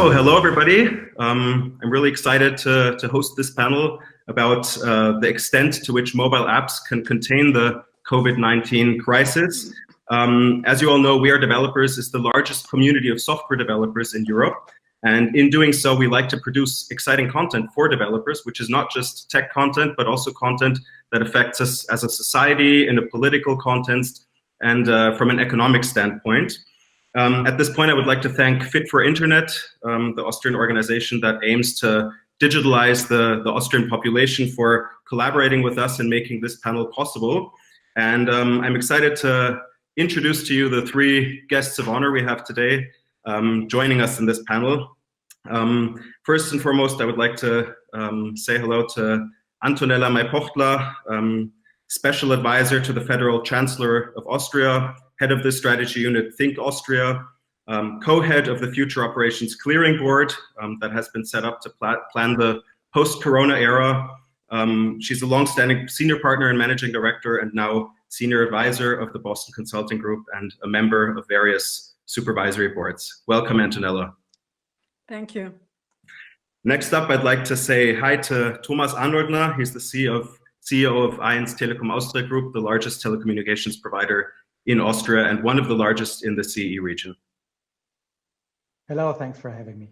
So, hello everybody. I'm really excited to host this panel about the extent to which mobile apps can contain the COVID-19 crisis. As you all know, WeAreDevelopers is the largest community of software developers in Europe. And in doing so, we like to produce exciting content for developers, which is not just tech content, but also content that affects us as a society, in a political context, and from an economic standpoint. At this point, I would like to thank Fit for Internet, the Austrian organization that aims to digitalize the Austrian population, for collaborating with us and making this panel possible. And I'm excited to introduce to you the three guests of honor we have today joining us in this panel. First and foremost, I would like to say hello to Antonella Mei-Pochtler, Special Advisor to the Federal Chancellor of Austria, Head of the Strategy Unit Think Austria, Co-Head of the Future Operations Clearing Board that has been set up to plan the post-Corona era. She's a long-standing Senior Partner and Managing Director and now Senior Advisor of the Boston Consulting Group and a member of various supervisory boards. Welcome, Antonella. Thank you. Next up, I'd like to say hi to Thomas Arnoldner. He's the CEO of 1 Telekom Austria Group, the largest telecommunications provider in Austria and one of the largest in the CE region. Hello, thanks for having me.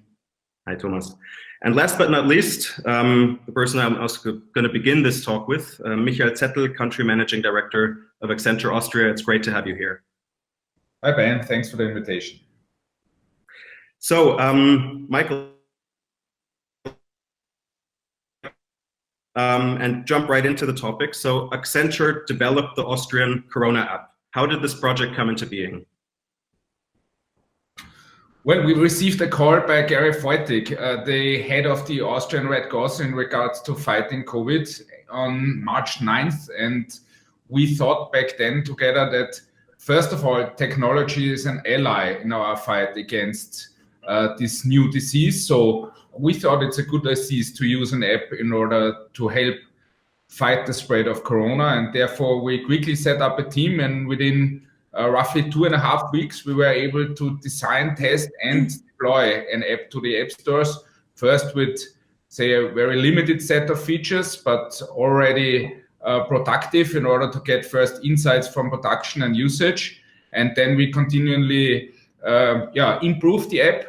Hi, Thomas. And last but not least, the person I'm also going to begin this talk with, Zettel, Country Managing Director of Accenture Austria. It's great to have you here. Hi, Ben. Thanks for the invitation. So, Michael, and jump right into the topic. So, Accenture developed the Austrian Corona app. How did this project come into being? Well, we received a call by Gary Feutig, the head of the Austrian Red Cross in regards to fighting COVID on March 9th. And we thought back then together that, first of all, technology is an ally in our fight against this new disease. So we thought it's a good idea to use an app in order to help fight the spread of Corona, and therefore we quickly set up a team, and within roughly 2.5 weeks we were able to design, test and deploy an app to the app stores, first with, say, a very limited set of features, but already productive in order to get first insights from production and usage. And then we continually improve the app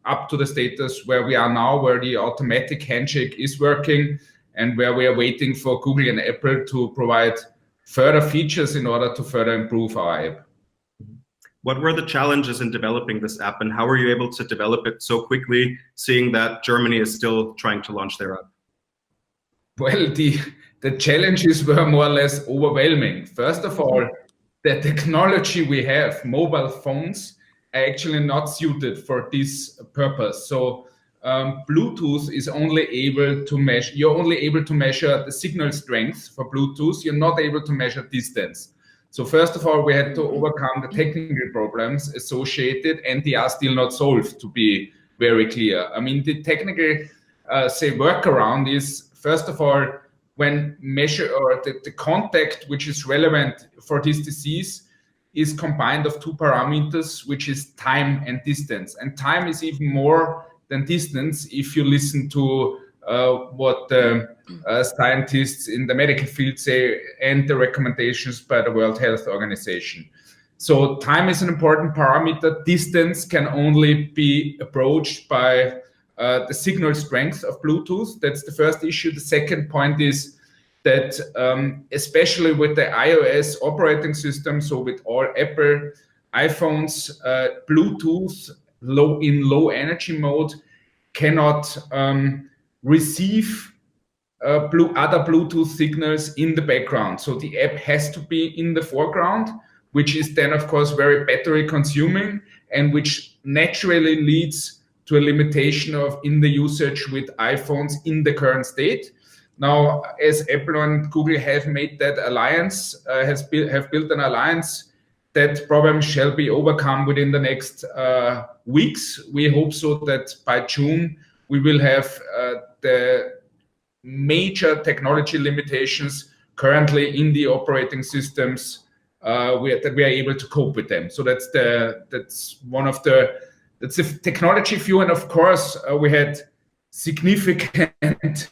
up to the status where we are now, where the automatic handshake is working, and where we are waiting for Google and Apple to provide further features in order to further improve our app. What were the challenges in developing this app, and how were you able to develop it so quickly, seeing that Germany is still trying to launch their app? Well, the challenges were more or less overwhelming. First of all, the technology we have, mobile phones, are actually not suited for this purpose. So Bluetooth is only able to measure, you're only able to measure the signal strength for Bluetooth. You're not able to measure distance. So first of all, we had to overcome the technical problems associated, and they are still not solved, to be very clear. I mean, the technical, workaround is, first of all, when measure or the contact which is relevant for this disease is combined of two parameters, which is time and distance. And time is even more than distance if you listen to what the scientists in the medical field say and the recommendations by the World Health Organization. So time is an important parameter. Distance can only be approached by the signal strength of Bluetooth. That's the first issue. The second point is that especially with the iOS operating system, so with all Apple iPhones, Bluetooth in low energy mode cannot receive other Bluetooth signals in the background. So the app has to be in the foreground, which is then of course very battery consuming, and which naturally leads to a limitation in the usage with iPhones in the current state. Now, as Apple and Google have made that alliance, have built an alliance, that problem shall be overcome within the next weeks. We hope so that by June we will have the major technology limitations currently in the operating systems that we are able to cope with them. So that's one of the that's the technology view, and of course we had significant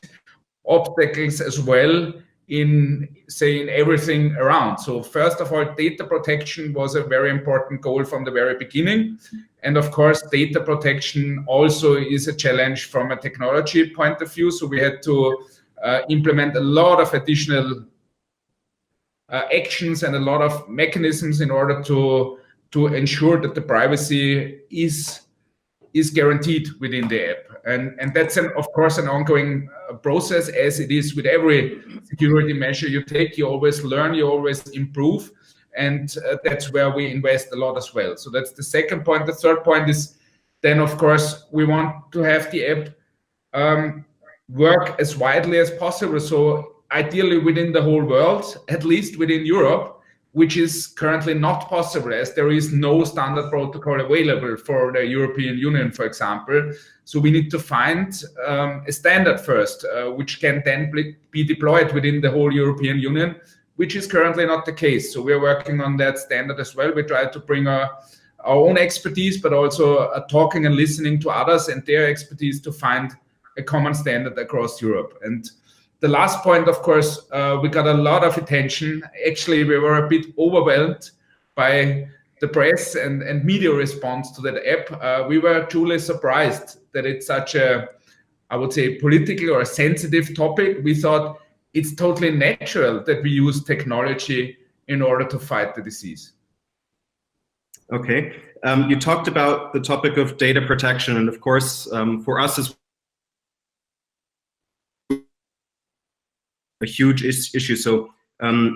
obstacles as well in saying everything around. So first of all, data protection was a very important goal from the very beginning. And of course, data protection also is a challenge from a technology point of view. So we had to implement a lot of additional actions and a lot of mechanisms in order to ensure that the privacy is guaranteed within the app. And that's, of course, an ongoing process, as it is with every security measure you take. You always learn, you always improve, and that's where we invest a lot as well. So that's the second point. The third point is then, of course, we want to have the app work as widely as possible. So ideally within the whole world, at least within Europe, which is currently not possible, as there is no standard protocol available for the European Union, for example. So we need to find a standard first, which can then be deployed within the whole European Union, which is currently not the case. So we're working on that standard as well. We try to bring our own expertise, but also talking and listening to others and their expertise to find a common standard across Europe. And the last point, of course, we got a lot of attention. Actually, we were a bit overwhelmed by the press and media response to that app. We were truly surprised that it's such a, I would say, political or a sensitive topic. We thought it's totally natural that we use technology in order to fight the disease. Okay. You talked about the topic of data protection, and of course, for us as a huge issue. So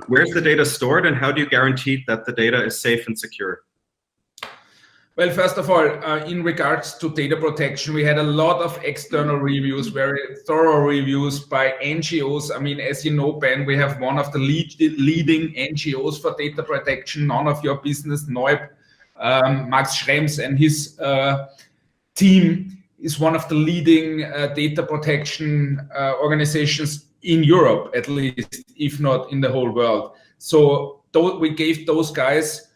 where's the data stored, and how do you guarantee that the data is safe and secure? Well, first of all, in regards to data protection, we had a lot of external reviews, very thorough reviews by NGOs. I mean, as you know, Ben, we have one of the leading NGOs for data protection, None of Your Business, NEUB. Max Schrems and his team is one of the leading data protection organizations in Europe, at least, if not in the whole world. So we gave those guys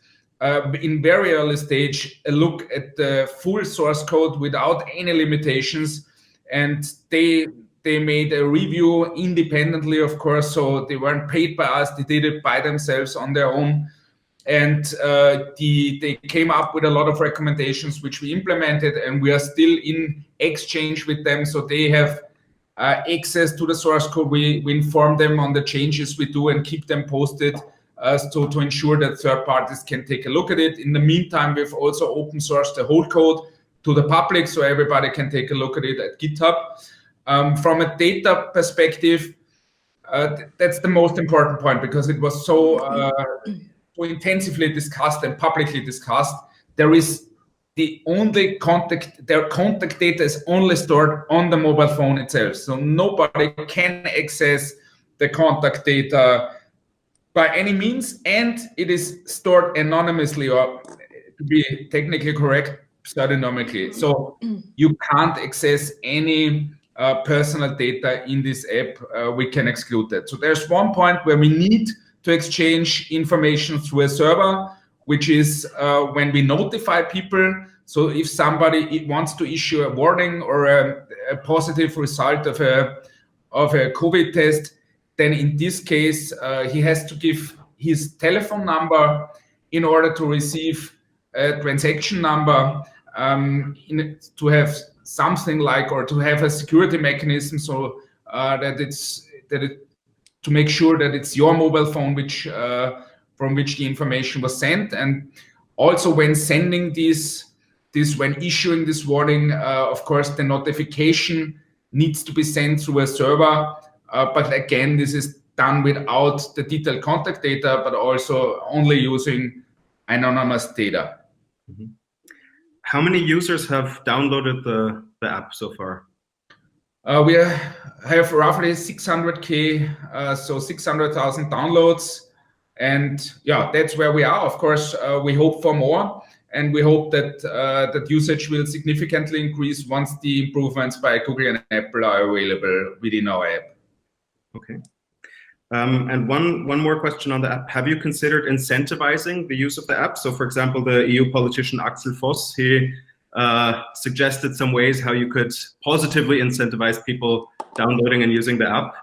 in very early stage a look at the full source code without any limitations, and they made a review independently, of course, so they weren't paid by us, they did it by themselves on their own, and they came up with a lot of recommendations which we implemented, and we are still in exchange with them, so they have access to the source code. We inform them on the changes we do and keep them posted to ensure that third parties can take a look at it. In the meantime, we've also open sourced the whole code to the public so everybody can take a look at it at GitHub. From a data perspective, that's the most important point, because it was so intensively discussed and publicly discussed. There is the only their contact data is only stored on the mobile phone itself. So nobody can access the contact data by any means, and it is stored anonymously, or to be technically correct, pseudonymically. So you can't access any personal data in this app. We can exclude that. So there's one point where we need to exchange information through a server, which is when we notify people. So if somebody wants to issue a warning or a positive result of a COVID test, then in this case, he has to give his telephone number in order to receive a transaction number, to have something like, or to have a security mechanism, so to make sure that it's your mobile phone from which the information was sent. And also when sending when issuing this warning, of course, the notification needs to be sent through a server. But again, this is done without the detailed contact data, but also only using anonymous data. Mm-hmm. How many users have downloaded the app so far? We have roughly 600K, so 600,000 downloads. And yeah, that's where we are. Of course, we hope for more. And we hope that that usage will significantly increase once the improvements by Google and Apple are available within our app. Okay. And one more question on the app. Have you considered incentivizing the use of the app? So for example, the EU politician Axel Voss, he suggested some ways how you could positively incentivize people downloading and using the app.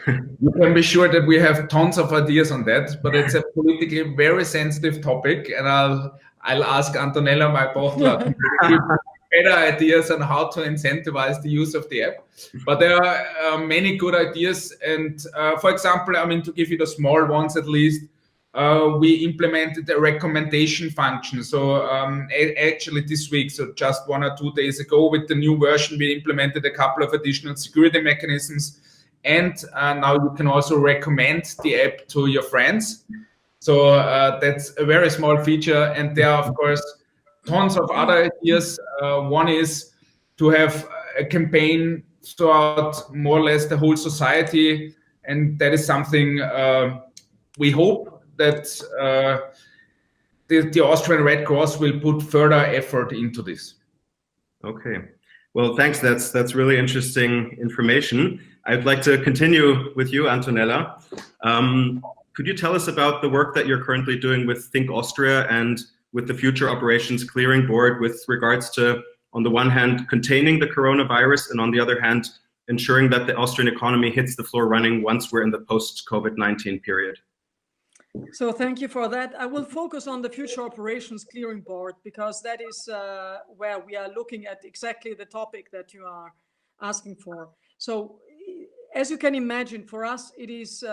You can be sure that we have tons of ideas on that, but it's a politically very sensitive topic, and I'll ask Antonella Mei-Pochtler to give better ideas on how to incentivize the use of the app. But there are many good ideas, and for example, I mean, to give you the small ones at least, we implemented a recommendation function. So actually this week, so just 1 or 2 days ago, with the new version, we implemented a couple of additional security mechanisms. And now you can also recommend the app to your friends. So that's a very small feature. And there are, of course, tons of other ideas. One is to have a campaign throughout more or less the whole society. And that is something we hope that the Austrian Red Cross will put further effort into this. Okay. Well, thanks. That's really interesting information. I'd like to continue with you, Antonella. Could you tell us about the work that you're currently doing with Think Austria and with the Future Operations Clearing Board with regards to, on the one hand, containing the coronavirus, and on the other hand, ensuring that the Austrian economy hits the floor running once we're in the post-COVID-19 period? So thank you for that. I will focus on the Future Operations Clearing Board because that is where we are looking at exactly the topic that you are asking for. So as you can imagine, for us, it is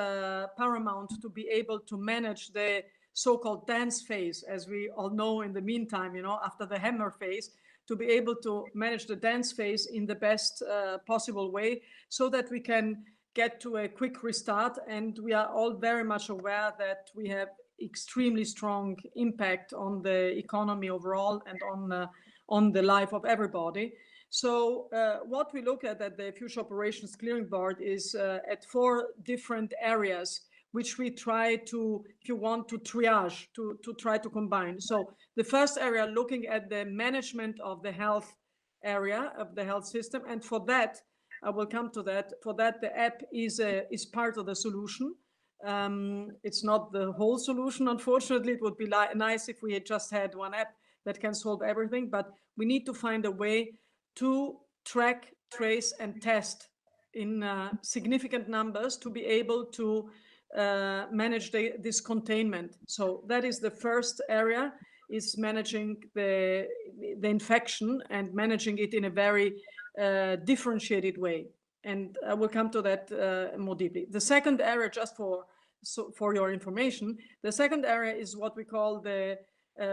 paramount to be able to manage the so-called dance phase, as we all know in the meantime, you know, after the hammer phase, to be able to manage the dance phase in the best possible way so that we can get to a quick restart. And we are all very much aware that we have extremely strong impact on the economy overall and on the life of everybody. So what we look at the Future Operations Clearing Board is at 4 different areas, which we try to, if you want, to triage, to try to combine. So the first area, looking at the management of the health area, of the health system. And for that, I will come to that. For that, the app is part of the solution. It's not the whole solution, unfortunately. It would be nice if we had just had one app that can solve everything, but we need to find a way to track, trace, and test in significant numbers to be able to manage this containment. So that is the first area, is managing the infection and managing it in a very differentiated way. And I will come to that more deeply. The second area, just for your information, the second area is what we call the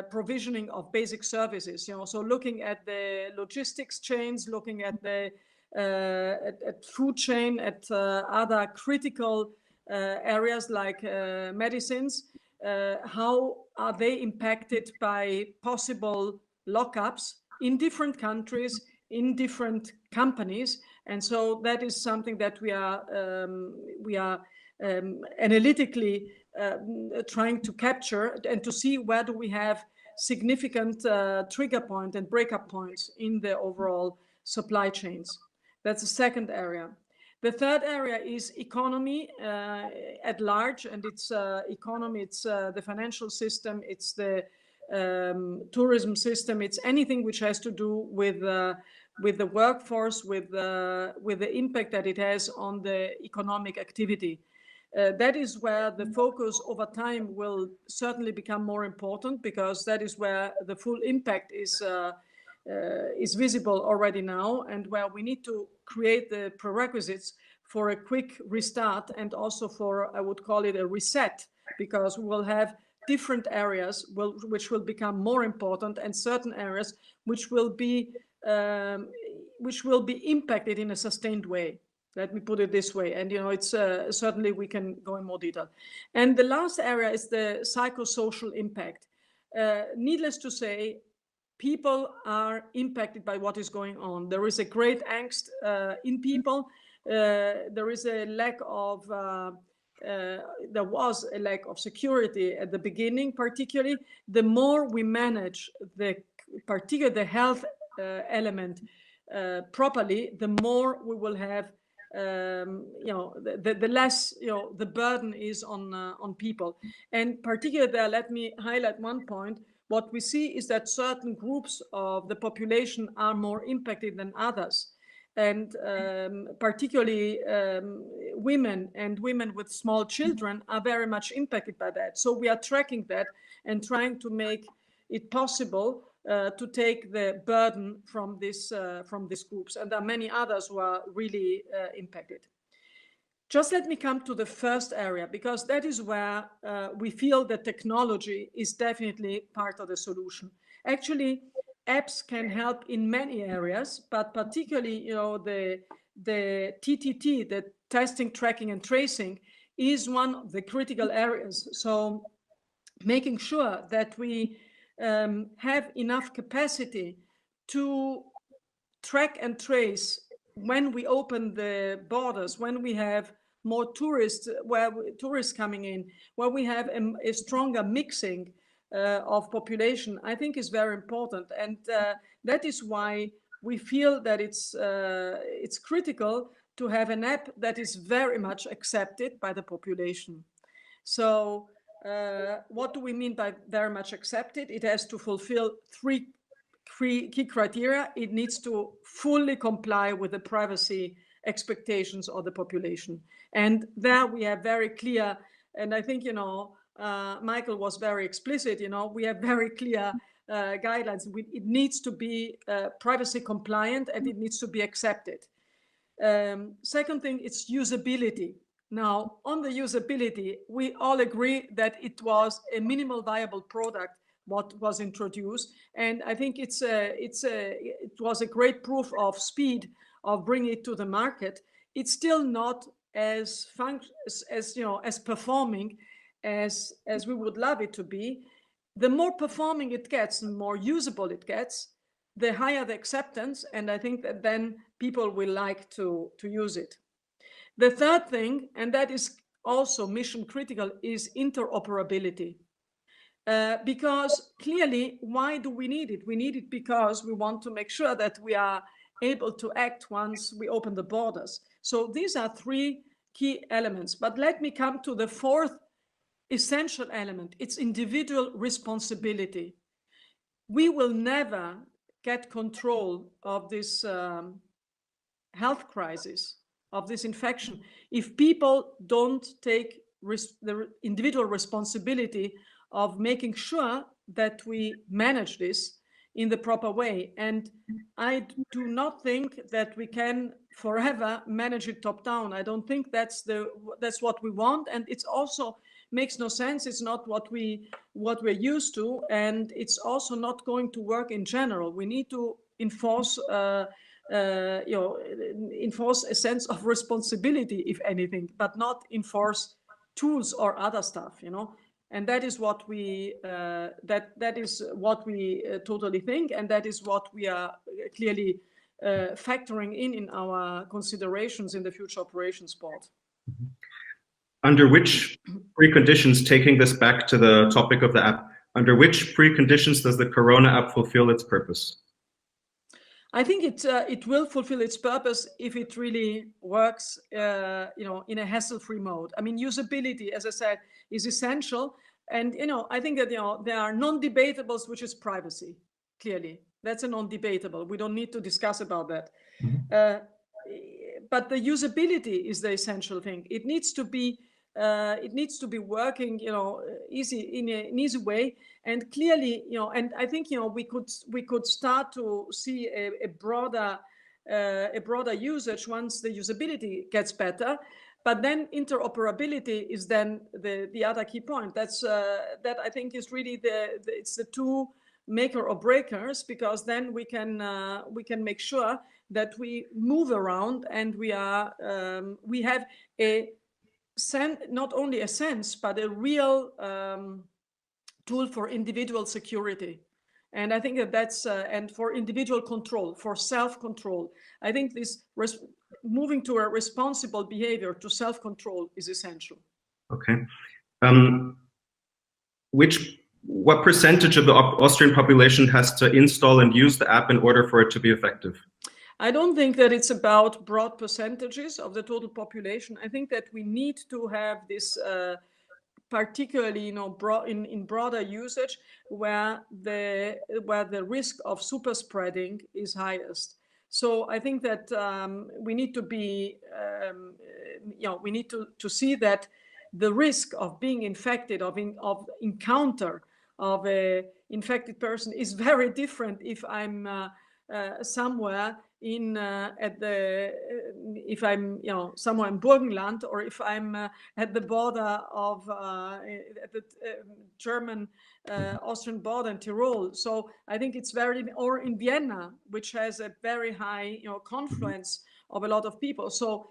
provisioning of basic services. You know, so looking at the logistics chains, looking at the at food chain, at other critical areas like medicines. How are they impacted by possible lockups in different countries, in different companies? And so that is something that we are analytically trying to capture and to see where do we have significant trigger point and breakup points in the overall supply chains. That's the second area. The third area is economy at large, and it's economy, it's the financial system, it's the tourism system, it's anything which has to do with the workforce, with the impact that it has on the economic activity. That is where the focus over time will certainly become more important, because that is where the full impact is visible already now, and where we need to create the prerequisites for a quick restart, and also for, I would call it, a reset, because we will have different areas which will become more important, and certain areas which will be impacted in a sustained way. Let me put it this way. And, you know, it's certainly we can go in more detail. And the last area is the psychosocial impact. Needless to say, people are impacted by what is going on. There is a great angst in people. There is a lack of, there was a lack of security at the beginning, particularly. The more we manage particularly the health element properly, the more we will have, you know, the less, you know, the burden is on people. And particularly there, let me highlight one point. what we see is that certain groups of the population are more impacted than others. And particularly women and women with small children are very much impacted by that. So we are tracking that and trying to make it possible to take the burden from these groups. And there are many others who are really impacted. Just let me come to the first area, because that is where we feel that technology is definitely part of the solution. Actually, apps can help in many areas, but particularly, the TTT, the testing, tracking, and tracing, is one of the critical areas. So making sure that we have enough capacity to track and trace when we open the borders, when we have more tourists, tourists coming in, where we have a stronger mixing of population, I think is very important. And that is why we feel that it's critical to have an app that is very much accepted by the population. So what do we mean by very much accepted? It has to fulfill three key criteria. It needs to fully comply with the privacy expectations of the population. And there we have very clear, and I think, Michael was very explicit, we have very clear guidelines. It needs to be privacy compliant and it needs to be accepted. Second thing, it's usability. Now, on the usability, we all agree that it was a minimal viable product what was introduced, and I think it was a great proof of speed of bringing it to the market. It's still not as performing as we would love it to be. The more performing it gets and more usable it gets, the higher the acceptance, and I think that then people will like to use it. The third thing, and that is also mission critical, is interoperability. Because clearly, why do we need it? We need it because we want to make sure that we are able to act once we open the borders. So these are three key elements. But let me come to the fourth essential element. It's individual responsibility. We will never get control of this health crisis, of this infection, if people don't take the individual responsibility of making sure that we manage this in the proper way. And I do not think that we can forever manage it top down. I don't think that's what we want, and it's also makes no sense. It's not what we're used to, and it's also not going to work in general. We need to enforce enforce a sense of responsibility, if anything, but not enforce tools or other stuff, And that is what we totally think, and that is what we are clearly factoring in our considerations in the future operations board. Under which preconditions, taking this back to the topic of the app, under which preconditions does the Corona app fulfill its purpose? I think it will fulfill its purpose if it really works, in a hassle-free mode. I mean, usability, as I said, is essential, and I think that there are non-debatables, which is privacy. Clearly, that's a non-debatable. We don't need to discuss about that. Mm-hmm. But the usability is the essential thing. It needs to be working, easy in an easy way. And clearly, and I think, we could start to see a broader usage once the usability gets better. But then interoperability is then the other key point. That I think is really it's the two maker or breakers, because then we can make sure that we move around and we have not only a sense, but a real tool for individual security. And I think that's, and for individual control, for self-control. I think this moving to a responsible behavior, to self-control, is essential. Okay. What percentage of the Austrian population has to install and use the app in order for it to be effective? I don't think that it's about broad percentages of the total population. I think that we need to have this particularly, in broader usage where the risk of super spreading is highest. So I think that we need to be, we need to see that the risk of being infected, of encounter of a infected person is very different if I'm somewhere if I'm somewhere in Burgenland, or if I'm at the border of at the German Austrian border in Tyrol. So I think it's or in Vienna, which has a very high confluence of a lot of people. So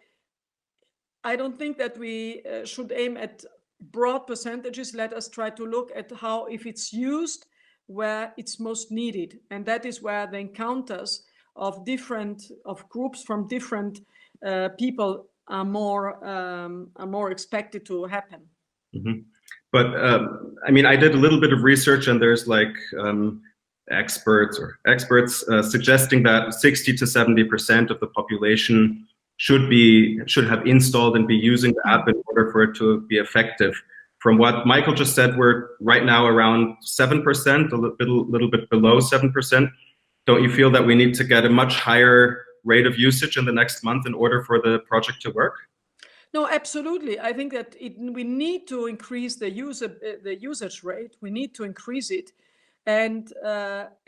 I don't think that we should aim at broad percentages. Let us try to look at how, if it's used where it's most needed, and that is where the encounters of groups from different people are more expected to happen. Mm-hmm. But I mean, I did a little bit of research, and there's like experts suggesting that 60 to 70% of the population should have installed and be using the app in order for it to be effective. From what Michael just said, we're right now around 7%, a little bit below 7%. Don't you feel that we need to get a much higher rate of usage in the next month in order for the project to work? No, absolutely. I think that we need to increase the usage rate. We need to increase it, and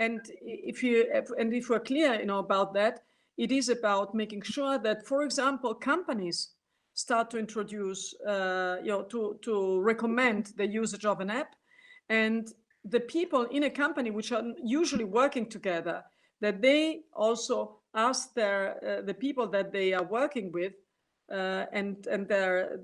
if we're clear, about that, it is about making sure that, for example, companies start to introduce, to recommend the usage of an app, and the people in a company which are usually working together, that they also ask the people that they are working with and their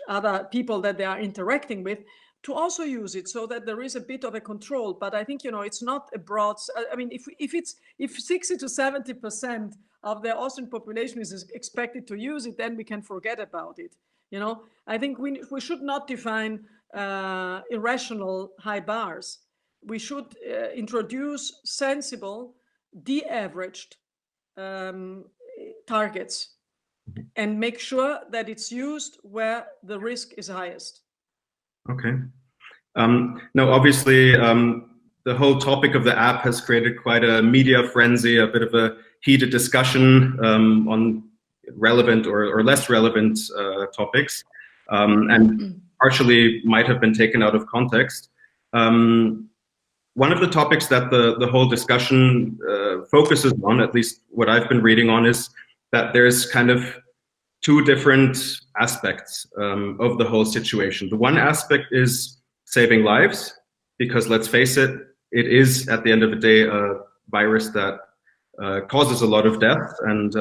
other people that they are interacting with to also use it, so that there is a bit of a control. But I think it's not a broad. I mean, if 60 to 70% of the Austrian population is expected to use it, then we can forget about it. I think we should not define irrational high bars. We should introduce sensible, de-averaged targets, and make sure that it's used where the risk is highest. Okay. Now, obviously, the whole topic of the app has created quite a media frenzy, a bit of a heated discussion on relevant or less relevant topics, and partially might have been taken out of context. One of the topics that the whole discussion focuses on, at least what I've been reading on, is that there's kind of two different aspects of the whole situation. The one aspect is saving lives, because let's face it, it is at the end of the day a virus that causes a lot of death, and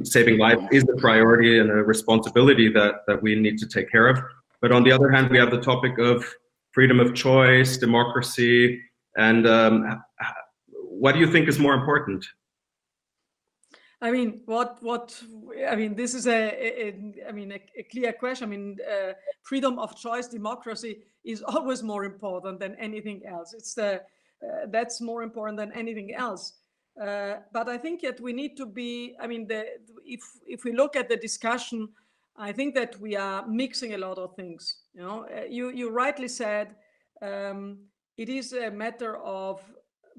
saving lives is a priority and a responsibility that we need to take care of. But on the other hand, we have the topic of freedom of choice, democracy, and what do you think is more important? I mean, this is a clear question. I mean, freedom of choice, democracy is always more important than anything else. That's more important than anything else. But I think that we need to be, if we look at the discussion, I think that we are mixing a lot of things. You rightly said it is a matter of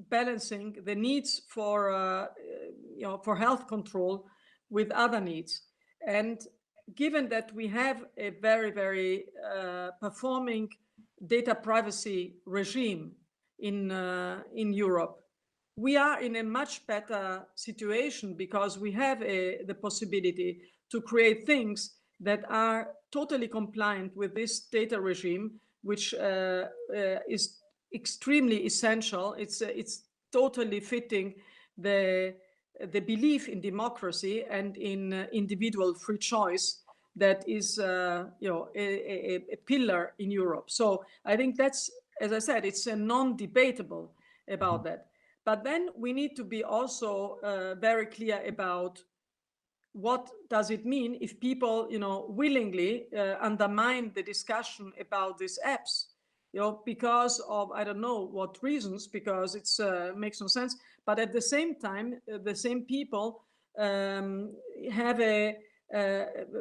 balancing the needs for health control with other needs. And given that we have a very, very performing data privacy regime in Europe, we are in a much better situation, because we have the possibility to create things that are totally compliant with this data regime, which is extremely essential. It's totally fitting the belief in democracy and in individual free choice that is a pillar in Europe. So I think that's, as I said, it's a non-debatable about that. But then we need to be also very clear about what does it mean if people, willingly undermine the discussion about these apps, because of, I don't know what reasons, because it's makes no sense. But at the same time, the same people have a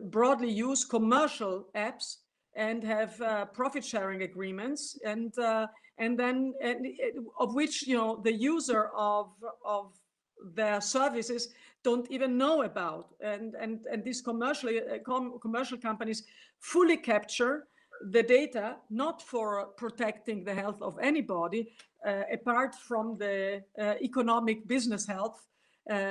broadly use commercial apps and have profit sharing agreements, and then of which the user of their services don't even know about, and these commercial companies fully capture the data, not for protecting the health of anybody, apart from the economic business health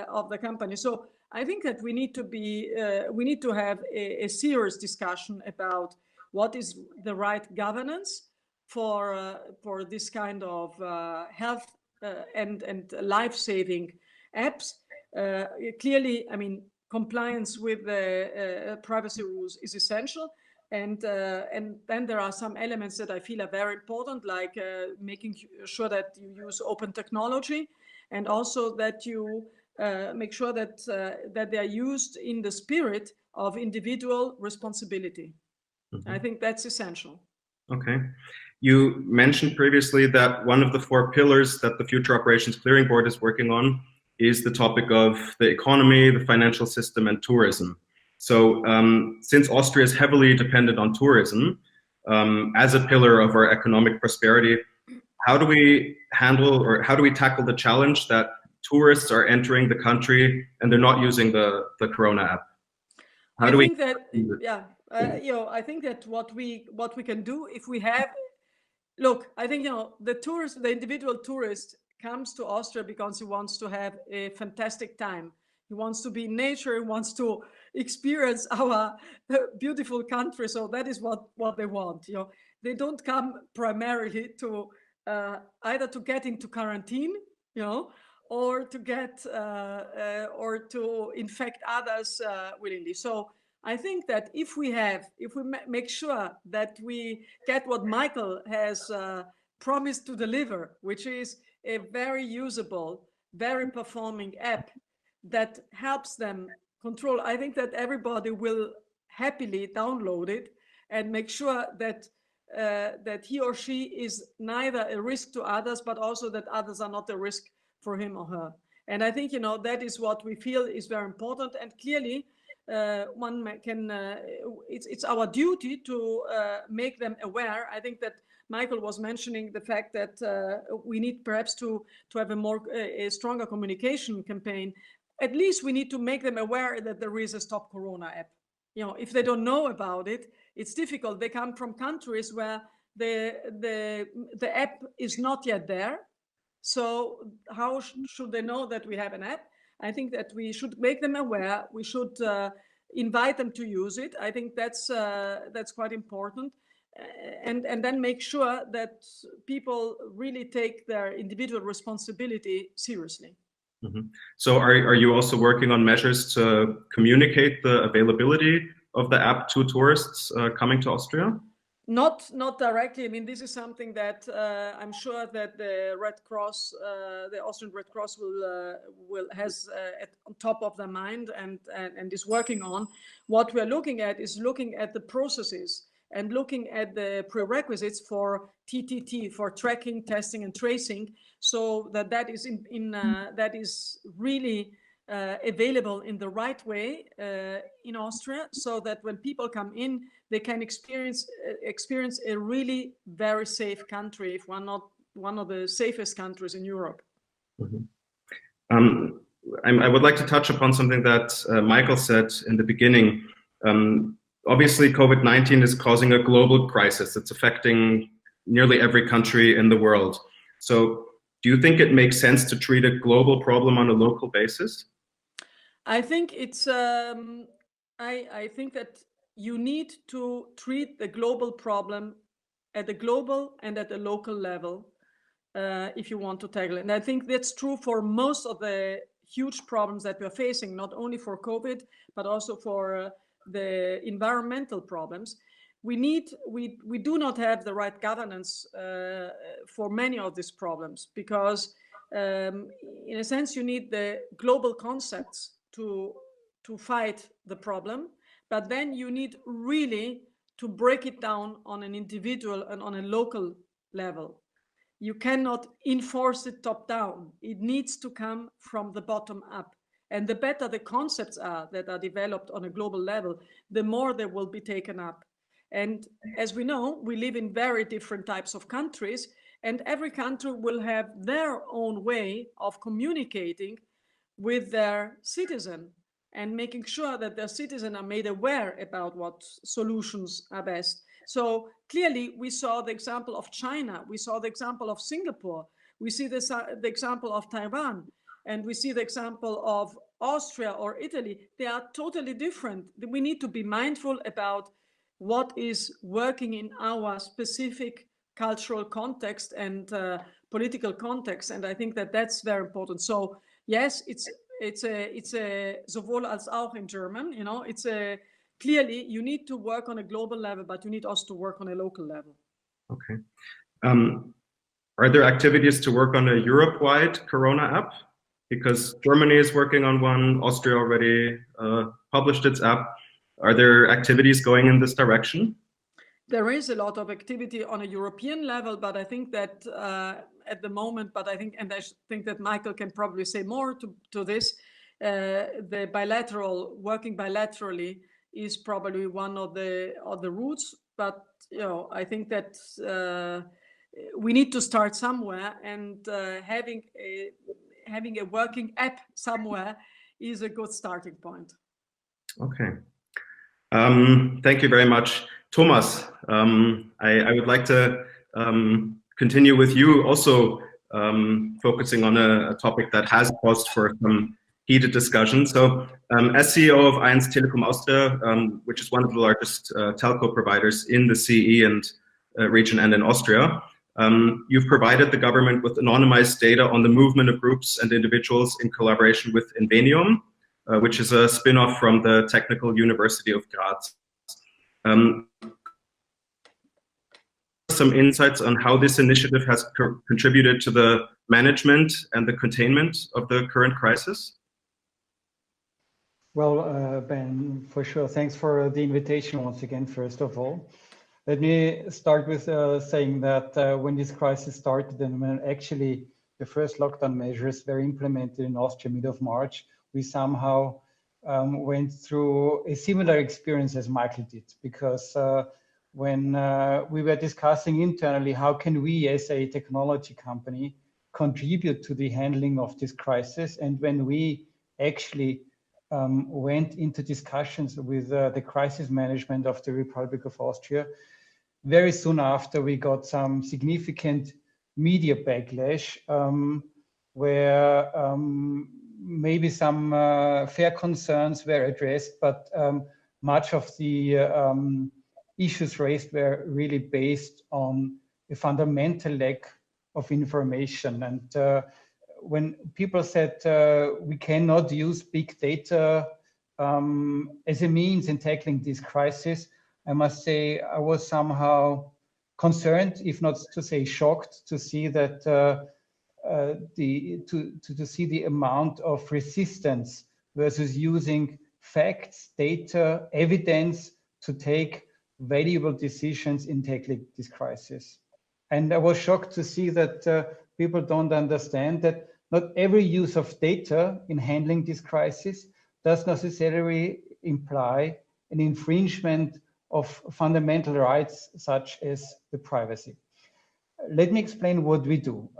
of the company. So I think that we need to have a serious discussion about what is the right governance for this kind of health and life-saving apps. Clearly, I mean, compliance with the privacy rules is essential. And then there are some elements that I feel are very important, like making sure that you use open technology, and also that you make sure that they are used in the spirit of individual responsibility. Mm-hmm. I think that's essential. Okay. You mentioned previously that one of the 4 pillars that the Future Operations Clearing Board is working on is the topic of the economy, the financial system, and tourism. So since Austria is heavily dependent on tourism as a pillar of our economic prosperity, how do we handle, or how do we tackle the challenge that tourists are entering the country and they're not using the Corona app? I think that what we can do, if we have, look, I think the individual tourist comes to Austria because he wants to have a fantastic time. He wants to be in nature. He wants to experience our beautiful country. So that is what they want. They don't come primarily to either to get into quarantine, or to get or to infect others willingly. So I think that if we make sure that we get what Michael has promised to deliver, which is a very usable, very performing app that helps them control, I think that everybody will happily download it and make sure that that he or she is neither a risk to others, but also that others are not a risk for him or her. And I think that is what we feel is very important. And clearly, one can it's our duty to make them aware. I think that Michael was mentioning the fact that we need perhaps to have a stronger communication campaign. At least we need to make them aware that there is a Stop Corona app. If they don't know about it, it's difficult. They come from countries where the app is not yet there. So how should they know that we have an app? I think that we should make them aware. We should invite them to use it. I think that's quite important. And then make sure that people really take their individual responsibility seriously. Mm-hmm. So are you also working on measures to communicate the availability of the app to tourists coming to Austria? Not directly. I mean, this is something that I'm sure that the Red Cross, the Austrian Red Cross, has on top of their mind and is working on. What we're looking at is looking at the processes and looking at the prerequisites for TTT, for tracking, testing, and tracing, so that is that is really available in the right way in Austria, so that when people come in, they can experience a really very safe country, if not one of the safest countries in Europe. Mm-hmm. I would like to touch upon something that Michael said in the beginning. Obviously, COVID-19 is causing a global crisis. It's affecting nearly every country in the world. So do you think it makes sense to treat a global problem on a local basis? I think it's, I think that you need to treat the global problem at the global and at the local level if you want to tackle it. And I think that's true for most of the huge problems that we're facing, not only for COVID, but also for the environmental problems. We do not have the right governance for many of these problems, because in a sense you need the global concepts to fight the problem, but then you need really to break it down on an individual and on a local level. You cannot enforce it top down. It needs to come from the bottom up. And the better the concepts are that are developed on a global level, the more they will be taken up. And as we know, we live in very different types of countries, and every country will have their own way of communicating with their citizen and making sure that their citizens are made aware about what solutions are best. So clearly, we saw the example of China, we saw the example of Singapore, we see the example of Taiwan, and we see the example of Austria or Italy. They are totally different. We need to be mindful about what is working in our specific cultural context and political context. And I think that that's very important. So yes, it's a sowohl als auch in German, you know, it's a clearly you need to work on a global level, but you need also to work on a local level. Okay. Are there activities to work on a Europe-wide Corona app? Because Germany is working on one, Austria already published its app. Are there activities going in this direction? There is a lot of activity on a European level, but I think that at the moment, I think that Michael can probably say more to this, the working bilaterally is probably one of the routes, but you know, I think that we need to start somewhere, and having a working app somewhere is a good starting point. Okay. Thank you very much. Thomas, I would like to continue with you, also focusing on a topic that has caused for some heated discussion. So as CEO of 1 Telekom Austria, which is one of the largest telco providers in the CE and region and in Austria, you've provided the government with anonymized data on the movement of groups and individuals in collaboration with Invenium, which is a spin-off from the Technical University of Graz. Some insights on how this initiative has contributed to the management and the containment of the current crisis? Well, Ben, for sure. Thanks for the invitation once again, first of all. Let me start with saying that when this crisis started and when actually the first lockdown measures were implemented in Austria mid of March, we somehow went through a similar experience as Michael did, because when we were discussing internally, how can we as a technology company contribute to the handling of this crisis? And when we actually went into discussions with the crisis management of the Republic of Austria, very soon after we got some significant media backlash where maybe some fair concerns were addressed, but much of the issues raised were really based on a fundamental lack of information. And when people said we cannot use big data as a means in tackling this crisis, I must say I was somehow concerned, if not to say shocked, to see that to see the amount of resistance versus using facts, data, evidence to take valuable decisions in tackling this crisis. And I was shocked to see that people don't understand that not every use of data in handling this crisis does necessarily imply an infringement of fundamental rights such as the privacy. Let me explain what we do.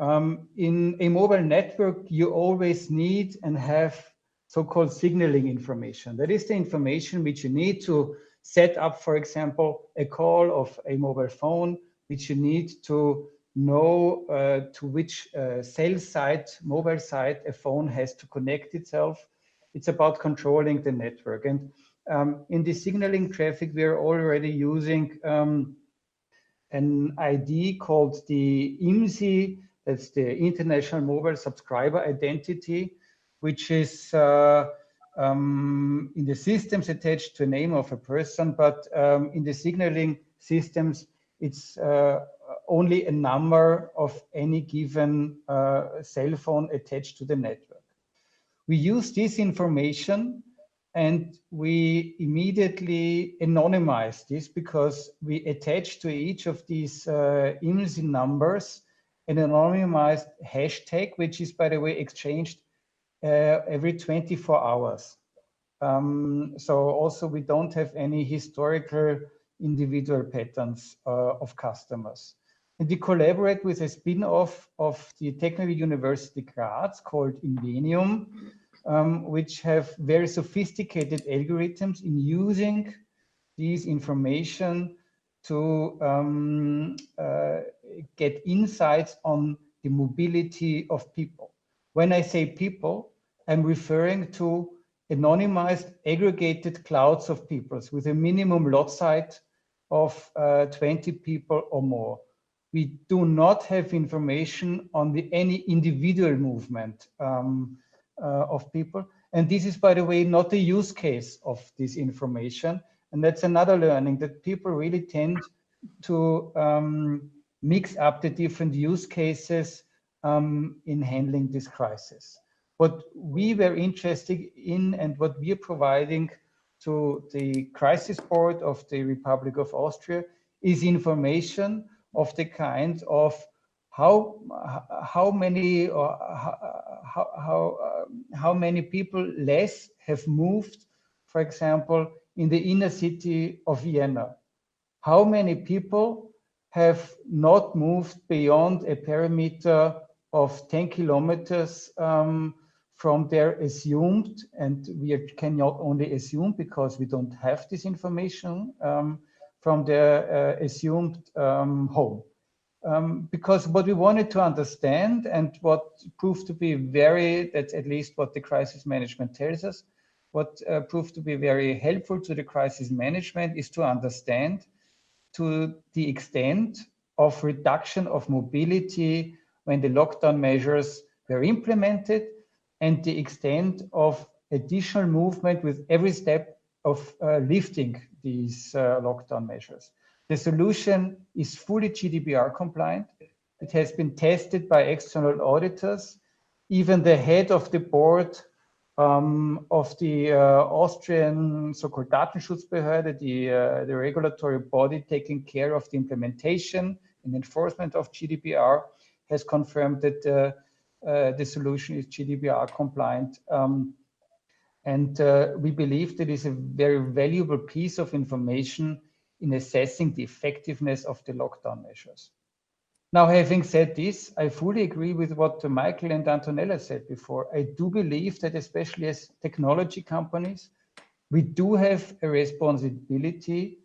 In a mobile network, you always need and have so-called signaling information. That is the information which you need to set up, for example, a call of a mobile phone, which you need to know to which cell site, mobile site a phone has to connect itself. It's about controlling the network. And in the signaling traffic, we are already using an ID called the IMSI, that's the International Mobile Subscriber Identity, which is in the systems attached to a name of a person, but in the signaling systems, it's only a number of any given cell phone attached to the network. We use this information and we immediately anonymize this because we attach to each of these IMSI numbers an anonymized hashtag, which is, by the way, exchanged every 24 hours. So also we don't have any historical individual patterns of customers. And we collaborate with a spin-off of the Technical University Graz called Invenium, which have very sophisticated algorithms in using these information to get insights on the mobility of people. When I say people, I'm referring to anonymized aggregated clouds of peoples with a minimum lot size of 20 people or more. We do not have information on any individual movement of people. And this is, by the way, not the use case of this information. And that's another learning, that people really tend to mix up the different use cases in handling this crisis. What we were interested in and what we are providing to the crisis board of the Republic of Austria is information of the kind of how many people less have moved, for example, in the inner city of Vienna. How many people have not moved beyond a perimeter of 10 kilometers from their assumed, and we can not only assume because we don't have this information, from their assumed home. Because what we wanted to understand and what proved to be that's at least what the crisis management tells us, what proved to be very helpful to the crisis management is to understand to the extent of reduction of mobility when the lockdown measures were implemented and the extent of additional movement with every step of lifting these lockdown measures. The solution is fully GDPR compliant. It has been tested by external auditors. Even the head of the board of the Austrian so-called Datenschutzbehörde, the regulatory body taking care of the implementation and enforcement of GDPR, has confirmed that the solution is GDPR compliant. And we believe that is a very valuable piece of information in assessing the effectiveness of the lockdown measures. Now, having said this, I fully agree with what Michael and Antonella said before. I do believe that especially as technology companies, we do have a responsibility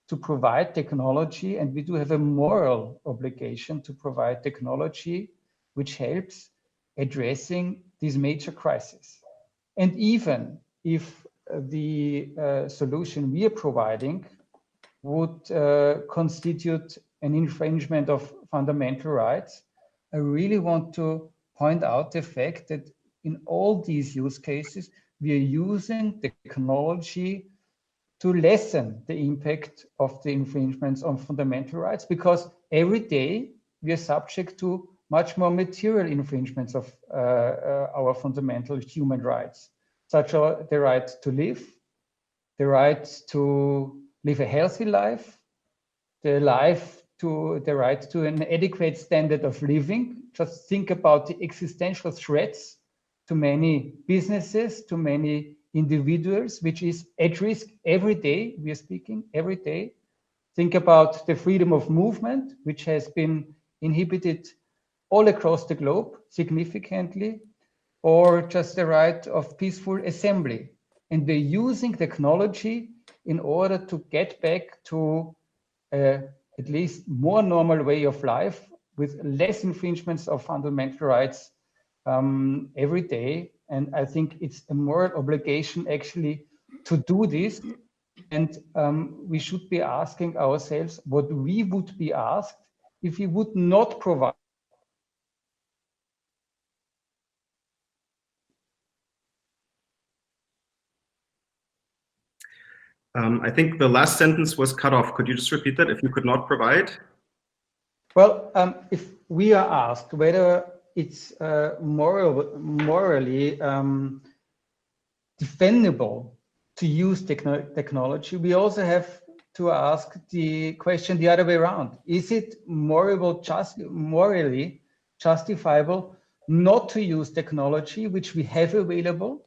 to provide technology, and we do have a moral obligation to provide technology which helps addressing these major crises. And even if the solution we are providing would constitute an infringement of fundamental rights, I really want to point out the fact that in all these use cases, we are using the technology to lessen the impact of the infringements on fundamental rights, because every day we are subject to much more material infringements of our fundamental human rights, such as the right to live, the right to live a healthy life, the right to an adequate standard of living. Just think about the existential threats to many businesses, to many individuals, which is at risk every day. We are speaking every day. Think about the freedom of movement, which has been inhibited all across the globe significantly, or just the right of peaceful assembly. And we're using technology in order to get back to at least more normal way of life with less infringements of fundamental rights every day. And I think it's a moral obligation actually to do this. And we should be asking ourselves what we would be asked if we would not provide. I think the last sentence was cut off. Could you just repeat that? If you could not provide? Well, if we are asked whether it's morally defendable to use technology, we also have to ask the question the other way around. Is it morally justifiable not to use technology which we have available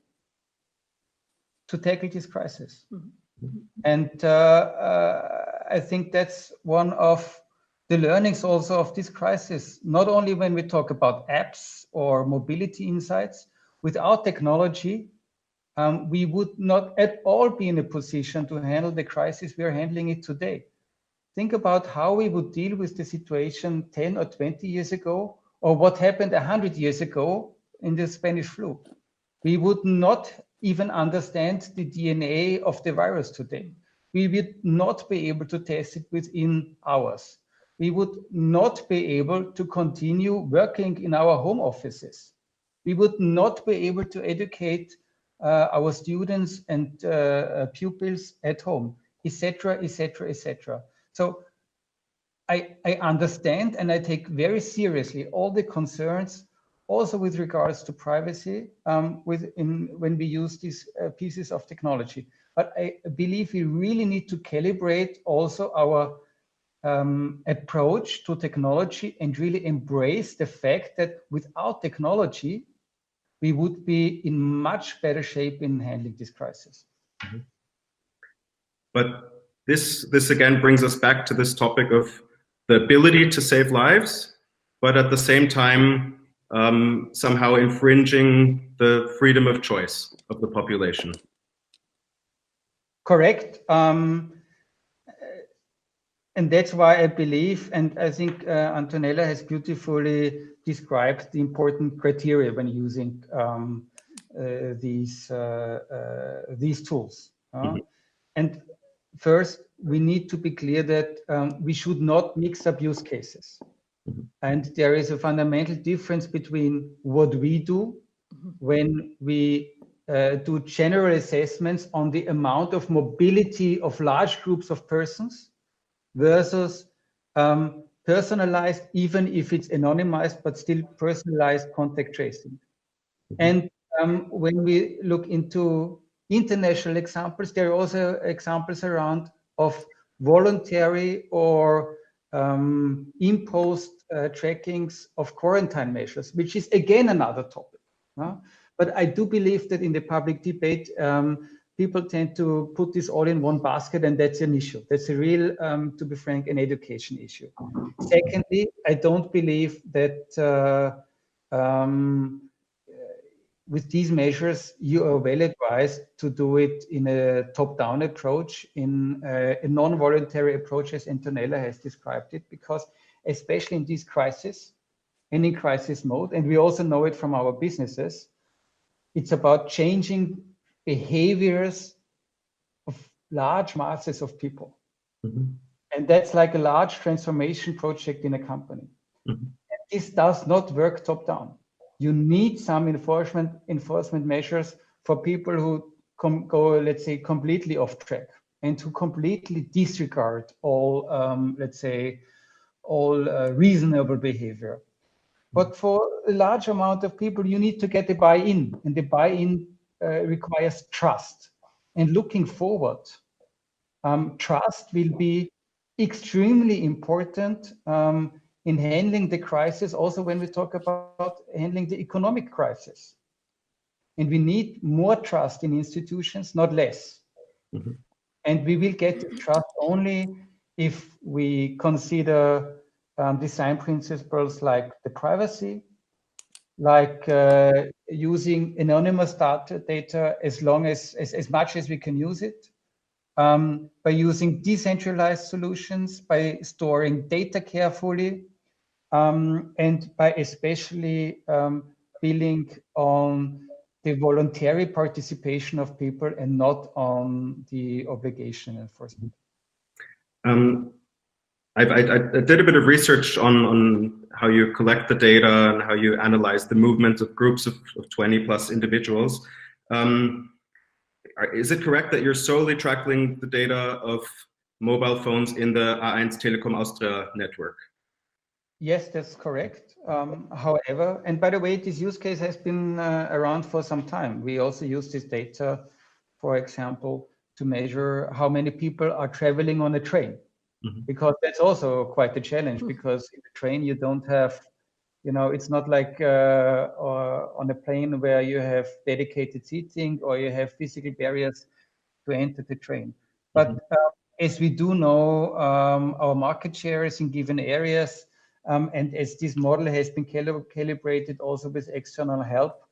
to tackle this crisis. And I think that's one of the learnings also of this crisis, not only when we talk about apps or mobility insights. Without technology, we would not at all be in a position to handle the crisis we are handling it today. Think about how we would deal with the situation 10 or 20 years ago, or what happened 100 years ago in the Spanish flu. We would not even understand the DNA of the virus today. We would not be able to test it within hours. We would not be able to continue working in our home offices. We would not be able to educate our students and pupils at home, etc., etc., etc. So I understand and I take very seriously all the concerns, also with regards to privacy, when we use these pieces of technology. But I believe we really need to calibrate also our approach to technology and really embrace the fact that without technology, we would be in much better shape in handling this crisis. Mm-hmm. But this again brings us back to this topic of the ability to save lives, but at the same time, somehow infringing the freedom of choice of the population. Correct. And that's why I believe, and I think Antonella has beautifully described the important criteria when using these tools. Mm-hmm. And first, we need to be clear that we should not mix up use cases. Mm-hmm. And there is a fundamental difference between what we do when we do general assessments on the amount of mobility of large groups of persons versus personalized, even if it's anonymized, but still personalized contact tracing. And when we look into international examples, there are also examples around of voluntary or imposed trackings of quarantine measures, which is again another topic. But I do believe that in the public debate, people tend to put this all in one basket, and that's an issue. That's a real, to be frank, an education issue. Secondly, I don't believe that with these measures, you are well advised to do it in a top-down approach, in a non-voluntary approach, as Antonella has described it, because especially in this crisis and in crisis mode, and we also know it from our businesses, it's about changing behaviors of large masses of people. Mm-hmm. And that's like a large transformation project in a company. Mm-hmm. And this does not work top-down. You need some enforcement measures for people who go, let's say, completely off track and to completely disregard all, let's say, all reasonable behavior. But for a large amount of people, you need to get the buy-in, and the buy-in requires trust. And looking forward, trust will be extremely important in handling the crisis, also when we talk about handling the economic crisis. And we need more trust in institutions, not less. Mm-hmm. And we will get trust only if we consider design principles like the privacy, like using anonymous data as much as we can use it, by using decentralized solutions, by storing data carefully, and by especially building on the voluntary participation of people and not on the obligation enforcement. I did a bit of research on how you collect the data and how you analyze the movement of groups of 20 plus individuals. Is it correct that you're solely tracking the data of mobile phones in the A1 Telekom Austria network? Yes, that's correct. However, and by the way, this use case has been around for some time. We also use this data, for example, to measure how many people are traveling on a train. Mm-hmm. Because that's also quite a challenge, because in the train you don't have It's not like on a plane where you have dedicated seating or you have physical barriers to enter the train. But as we do know, our market shares in given areas, and as this model has been calibrated also with external help,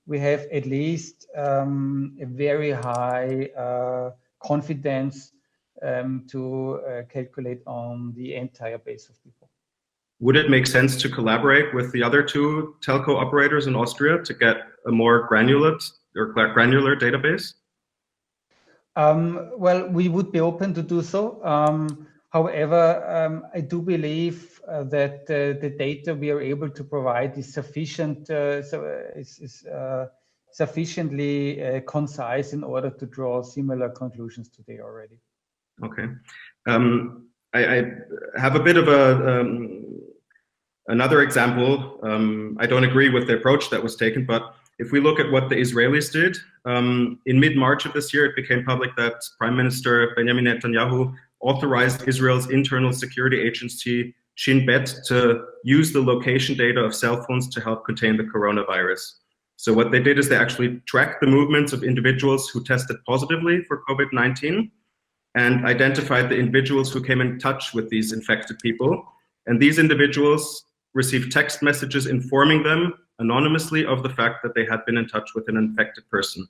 we have at least a very high confidence to calculate on the entire base of people. Would it make sense to collaborate with the other two telco operators in Austria to get a more granular database? Well, we would be open to do so. However, I do believe that the data we are able to provide is sufficient, sufficiently concise in order to draw similar conclusions today already. Okay. I have a bit of another example. I don't agree with the approach that was taken, but if we look at what the Israelis did, in mid-March of this year, it became public that Prime Minister Benjamin Netanyahu authorized Israel's internal security agency, Shin Bet, to use the location data of cell phones to help contain the coronavirus. So what they did is they actually tracked the movements of individuals who tested positively for COVID-19 and identified the individuals who came in touch with these infected people. And these individuals received text messages informing them anonymously of the fact that they had been in touch with an infected person.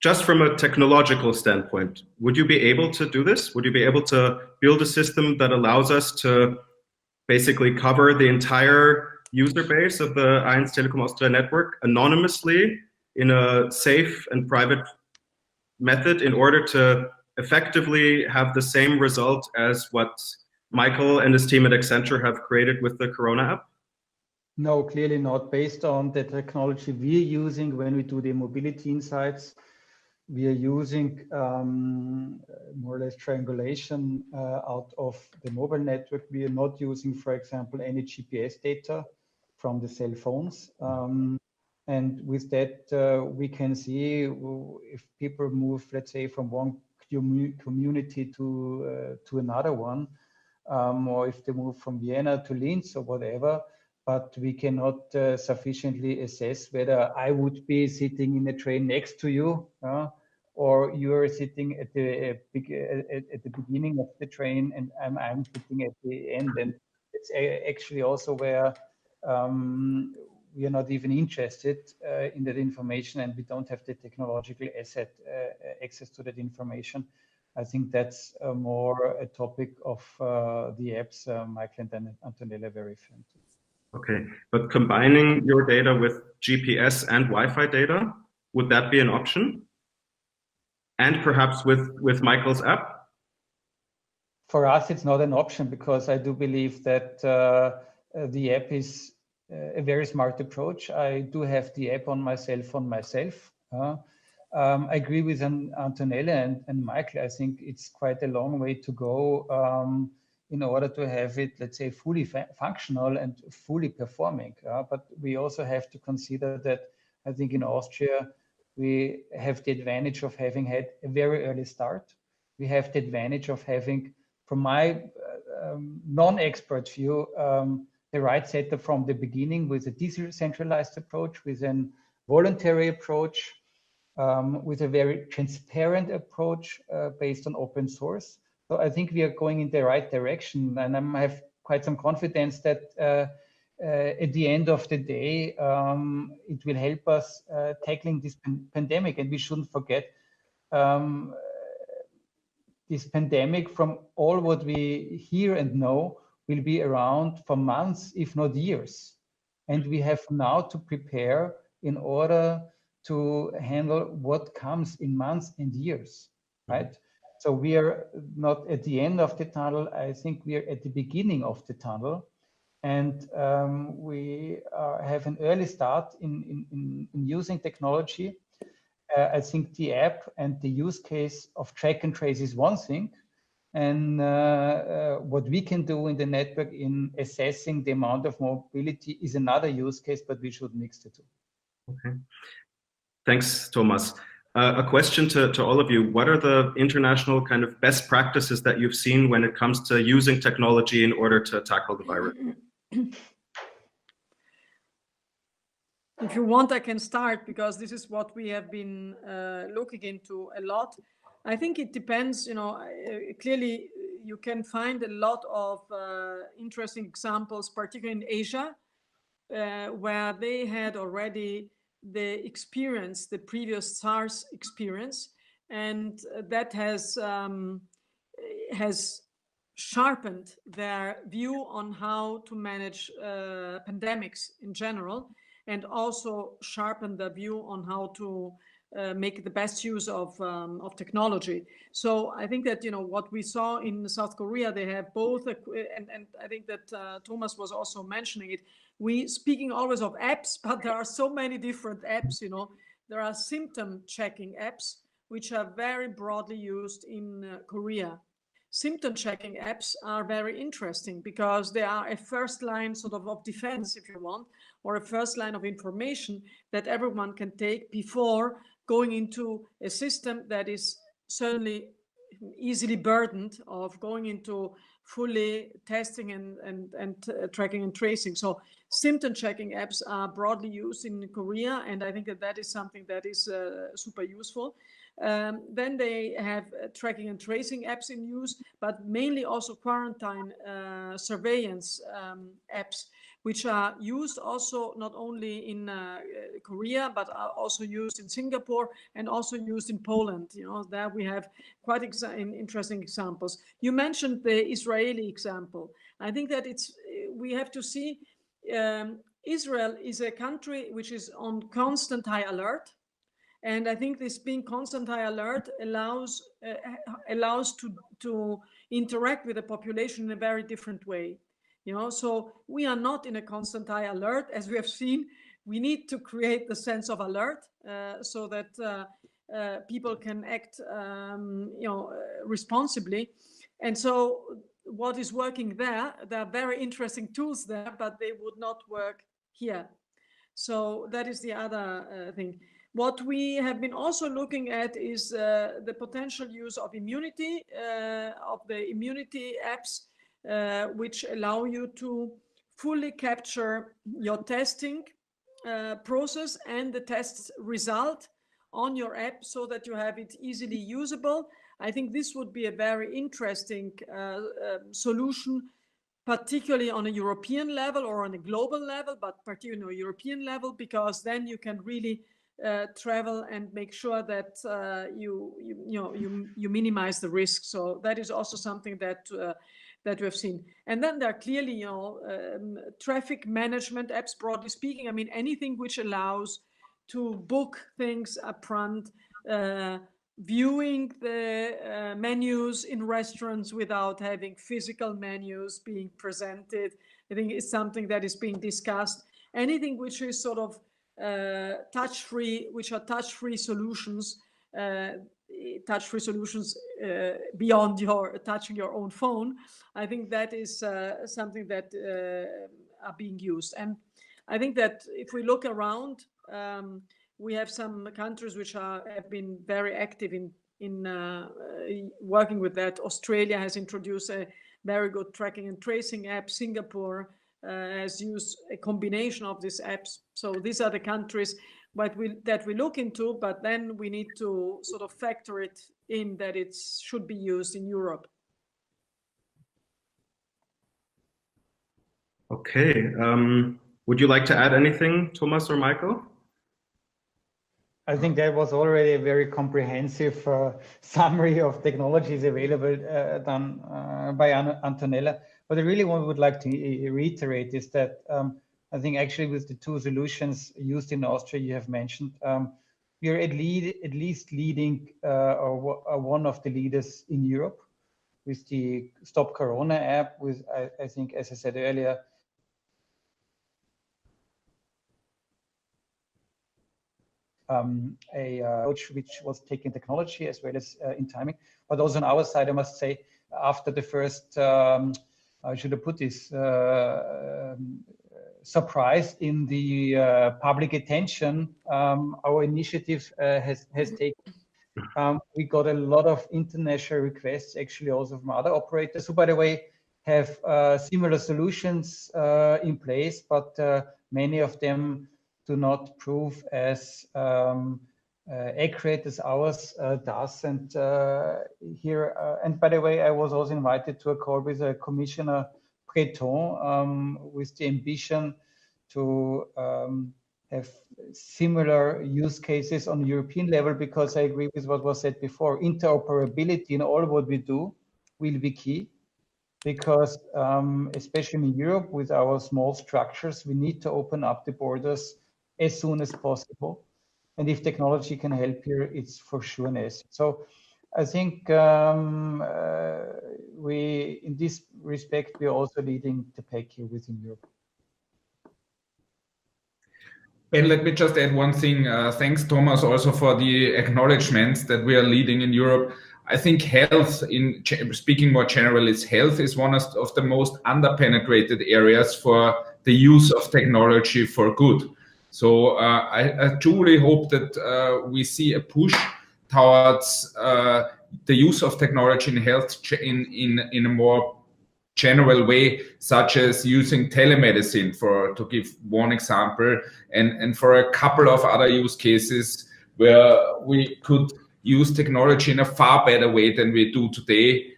Just from a technological standpoint, would you be able to do this? Would you be able to build a system that allows us to basically cover the entire user base of the 1 Telekom Austria network anonymously in a safe and private method in order to effectively have the same result as what Michael and his team at Accenture have created with the Corona app? No, clearly not. Based on the technology we're using when we do the mobility insights, we are using more or less triangulation out of the mobile network. We are not using, for example, any GPS data from the cell phones. And with that, we can see if people move, let's say, from one community to another one, or if they move from Vienna to Linz or whatever. But we cannot sufficiently assess whether I would be sitting in a train next to you, or you are sitting at the beginning of the train and I'm sitting at the end. And it's actually also where we are not even interested in that information, and we don't have the technological access to that information. I think that's more a topic of the apps Michael and Antonella were referring to. Okay, but combining your data with GPS and Wi-Fi data, would that be an option? And perhaps with Michael's app? For us, it's not an option, because I do believe that the app is a very smart approach. I do have the app on my cell phone myself. I agree with Antonella and Michael. I think it's quite a long way to go in order to have it, let's say, fully functional and fully performing. But we also have to consider that I think in Austria, we have the advantage of having had a very early start. We have the advantage of having, from my non-expert view, the right setup from the beginning, with a decentralized approach, with a voluntary approach, with a very transparent approach based on open source. So I think we are going in the right direction, and I have quite some confidence that at the end of the day, it will help us tackling this pandemic. And we shouldn't forget this pandemic, from all what we hear and know, will be around for months, if not years. And we have now to prepare in order to handle what comes in months and years, right? So we are not at the end of the tunnel. I think we are at the beginning of the tunnel. And we have an early start in using technology. I think the app and the use case of track and trace is one thing. And what we can do in the network in assessing the amount of mobility is another use case, but we should mix the two. Okay. Thanks, Thomas. A question to all of you. What are the international kind of best practices that you've seen when it comes to using technology in order to tackle the virus? If you want, I can start, because this is what we have been looking into a lot. I think it depends, you know, clearly you can find a lot of interesting examples, particularly in Asia, where they had already the experience, the previous SARS experience, and that has sharpened their view on how to manage pandemics in general, and also sharpened the view on how to make the best use of technology. So I think that, you know, what we saw in South Korea, they have both, and I think that Thomas was also mentioning it. We speaking always of apps, but there are so many different apps. You know, there are symptom checking apps which are very broadly used in Korea. Symptom checking apps are very interesting because they are a first line sort of defense, if you want, or a first line of information that everyone can take before going into a system that is certainly easily burdened of going into fully testing and tracking and tracing. So symptom checking apps are broadly used in Korea, and I think that that is something that is super useful. Then they have tracking and tracing apps in use, but mainly also quarantine surveillance apps, which are used also not only in Korea, but are also used in Singapore and also used in Poland. You know, there we have quite interesting examples. You mentioned the Israeli example. I think that we have to see Israel is a country which is on constant high alert. And I think this being constant high alert allows to interact with the population in a very different way. You know, so we are not in a constant high alert, as we have seen. We need to create the sense of alert so that people can act, you know, responsibly. And so, what is working there? There are very interesting tools there, but they would not work here. So that is the other thing. What we have been also looking at is the potential use of immunity, of the immunity apps, which allow you to fully capture your testing process and the test result on your app so that you have it easily usable. I think this would be a very interesting solution, particularly on a European level or on a global level, but particularly on a European level, because then you can really travel and make sure that you minimize the risk. So that is also something that we have seen. And then there are clearly, you know, traffic management apps, broadly speaking. I mean, anything which allows to book things upfront, viewing the menus in restaurants without having physical menus being presented, I think is something that is being discussed. Anything which is sort of touch-free, which are touch-free solutions, beyond your touching your own phone. I think that is something that are being used. And I think that if we look around, we have some countries which have been very active in working with that. Australia has introduced a very good tracking and tracing app. Singapore has used a combination of these apps. So these are the countries that we look into, but then we need to sort of factor it in that it should be used in Europe. Okay. Would you like to add anything, Thomas or Michael? I think that was already a very comprehensive summary of technologies available done by Antonella. What I really would like to reiterate is that I think actually with the two solutions used in Austria you have mentioned, we are at least leading or one of the leaders in Europe with the Stop Corona app, with I think, as I said earlier, a approach which was taking technology as well as in timing. But also on our side, I must say, after the first, how should I put this, surprised in the public attention our initiative has taken. We got a lot of international requests, actually also from other operators who, by the way, have similar solutions in place, but many of them do not prove as accurate as ours does. And here, and by the way, I was also invited to a call with Commissioner Breton with the ambition to have similar use cases on European level, because I agree with what was said before. Interoperability in all what we do will be key, because especially in Europe with our small structures, we need to open up the borders as soon as possible. And if technology can help here, it's for sure an asset. So I think we, in this respect, we are also leading the pack here within Europe. And let me just add one thing. Thanks, Thomas, also for the acknowledgements that we are leading in Europe. I think health, in speaking more generally, health is one of the most underpenetrated areas for the use of technology for good. So I truly hope that we see a push towards the use of technology in health in a more general way, such as using telemedicine, to give one example, and for a couple of other use cases where we could use technology in a far better way than we do today,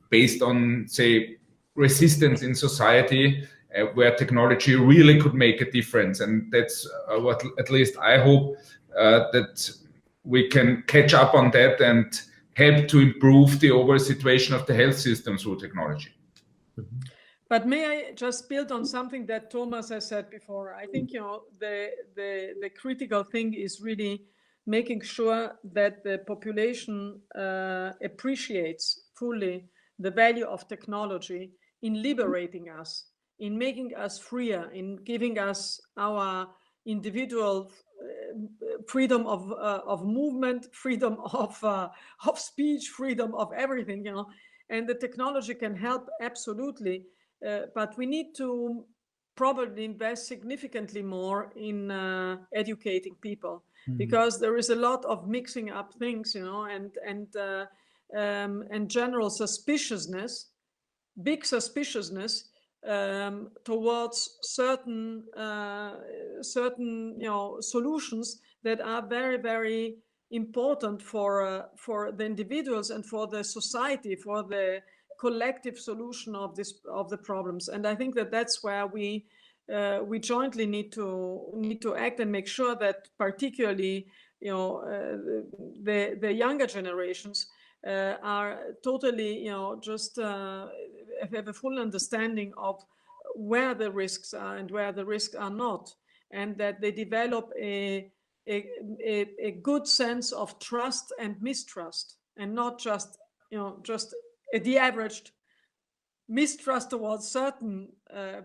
based on, say, resistance in society, where technology really could make a difference. And that's what at least I hope that we can catch up on that and help to improve the overall situation of the health system through technology. But may I just build on something that Thomas has said before? I think, you know, the critical thing is really making sure that the population appreciates fully the value of technology in liberating us, in making us freer, in giving us our individual freedom of movement, freedom of speech, freedom of everything, you know. And the technology can help absolutely, but we need to probably invest significantly more in educating people, because there is a lot of mixing up things, you know, and general suspiciousness, big suspiciousness towards certain you know, solutions that are very, very important for the individuals and for the society, for the collective solution of the problems. And I think that that's where we jointly need to act and make sure that, particularly, you know, the younger generations are totally, you know, just have a full understanding of where the risks are and where the risks are not, and that they develop a good sense of trust and mistrust, and not just, you know, just the averaged mistrust towards certain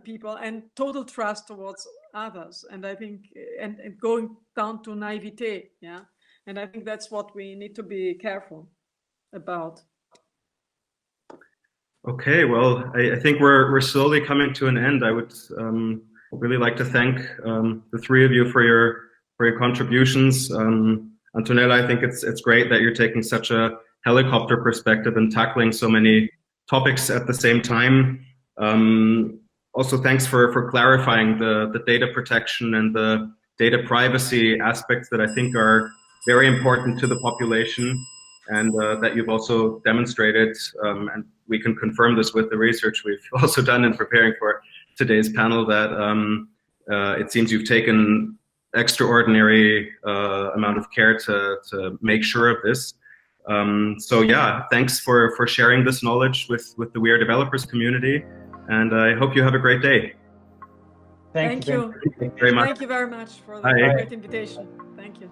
people and total trust towards others. And I think, and going down to naivete, yeah. And I think that's what we need to be careful about. Okay, well, I think we're slowly coming to an end. I would really like to thank the three of you for your contributions. Antonella, I think it's great that you're taking such a helicopter perspective and tackling so many topics at the same time. Also, thanks for clarifying the data protection and the data privacy aspects that I think are very important to the population, and that you've also demonstrated, and we can confirm this with the research we've also done in preparing for today's panel, that it seems you've taken extraordinary amount of care to make sure of this. So yeah, thanks for sharing this knowledge with the WeAreDevelopers community, and I hope you have a great day. Thank you. Thank you very much. Thank you very much for the great invitation. Thank you.